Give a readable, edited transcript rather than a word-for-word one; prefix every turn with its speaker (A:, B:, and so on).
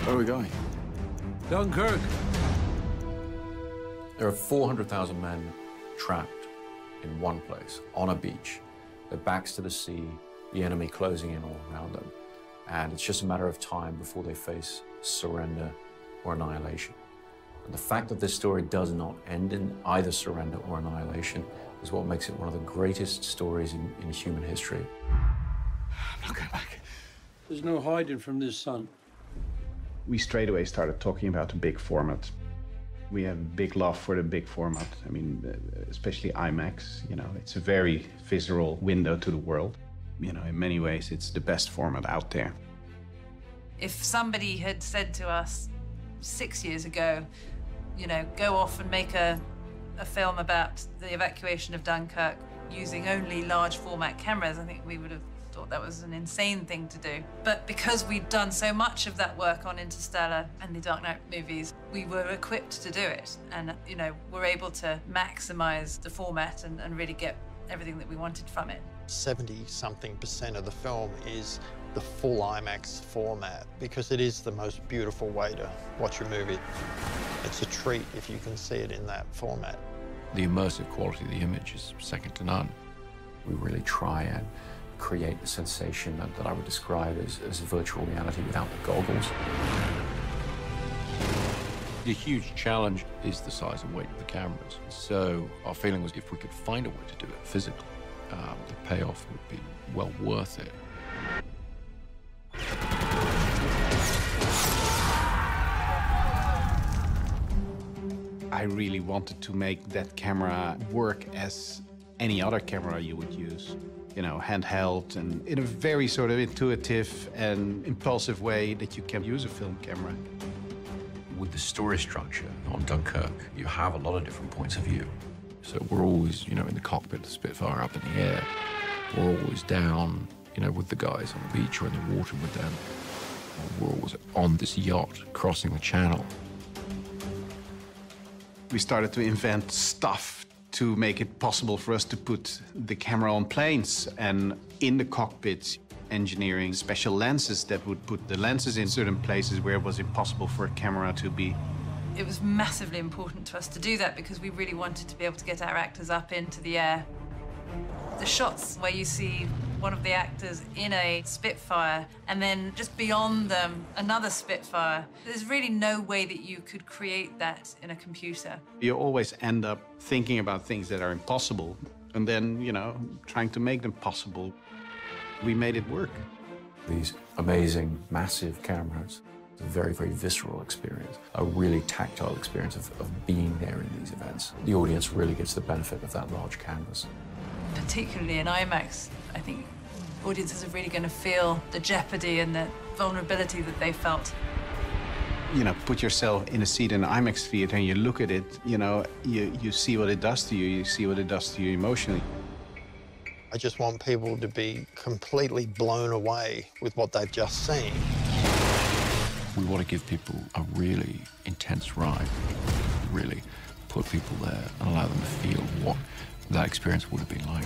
A: Where are we going?
B: Dunkirk.
A: There are 400,000 men trapped in one place, on a beach. Their backs to the sea, the enemy closing in all around them. And it's just a matter of time before they face surrender or annihilation. And the fact that this story does not end in either surrender or annihilation is what makes it one of the greatest stories in human history.
B: I'm not going back. There's no hiding from this sun.
C: We straight away started talking about the big format. We have big love for the big format. I mean, especially IMAX, you know, it's a very visceral window to the world. You know, in many ways, it's the best format out there.
D: If somebody had said to us 6 years ago, you know, go off and make a film about the evacuation of Dunkirk using only large format cameras, I think we would have thought that was an insane thing to do. But because we'd done so much of that work on Interstellar and the Dark Knight movies, we were equipped to do it. And, you know, we're able to maximize the format and really get everything that we wanted from it.
E: 70-something% of the film is the full IMAX format because it is the most beautiful way to watch a movie. It's a treat if you can see it in that format.
A: The immersive quality of the image is second to none. We really try and create the sensation that I would describe as virtual reality without the goggles. The huge challenge is the size and weight of the cameras. So our feeling was if we could find a way to do it physically, the payoff would be well worth it.
C: I really wanted to make that camera work as any other camera you would use. You know, handheld and in a very sort of intuitive and impulsive way that you can use a film camera.
A: With the story structure on Dunkirk, you have a lot of different points of view. So we're always, you know, in the cockpit of the Spitfire up in the air. We're always down, you know, with the guys on the beach or in the water with them. We're always on this yacht crossing the channel.
C: We started to invent stuff to make it possible for us to put the camera on planes and in the cockpits, engineering special lenses that would put the lenses in certain places where it was impossible for a camera to be.
D: It was massively important to us to do that because we really wanted to be able to get our actors up into the air. The shots where you see one of the actors in a Spitfire and then just beyond them, another Spitfire, there's really no way that you could create that in a computer.
C: You always end up thinking about things that are impossible and then, you know, trying to make them possible. We made it work.
A: These amazing, massive cameras, a very, very visceral experience, a really tactile experience of being there in these events. The audience really gets the benefit of that large canvas.
D: Particularly in IMAX, I think audiences are really going to feel the jeopardy and the vulnerability that they felt.
C: You know, put yourself in a seat in an IMAX theater and you look at it, you know, you see what it does to you, you see what it does to you emotionally.
E: I just want people to be completely blown away with what they've just seen.
A: We want to give people a really intense ride, really put people there and allow them to feel what that experience would have been like.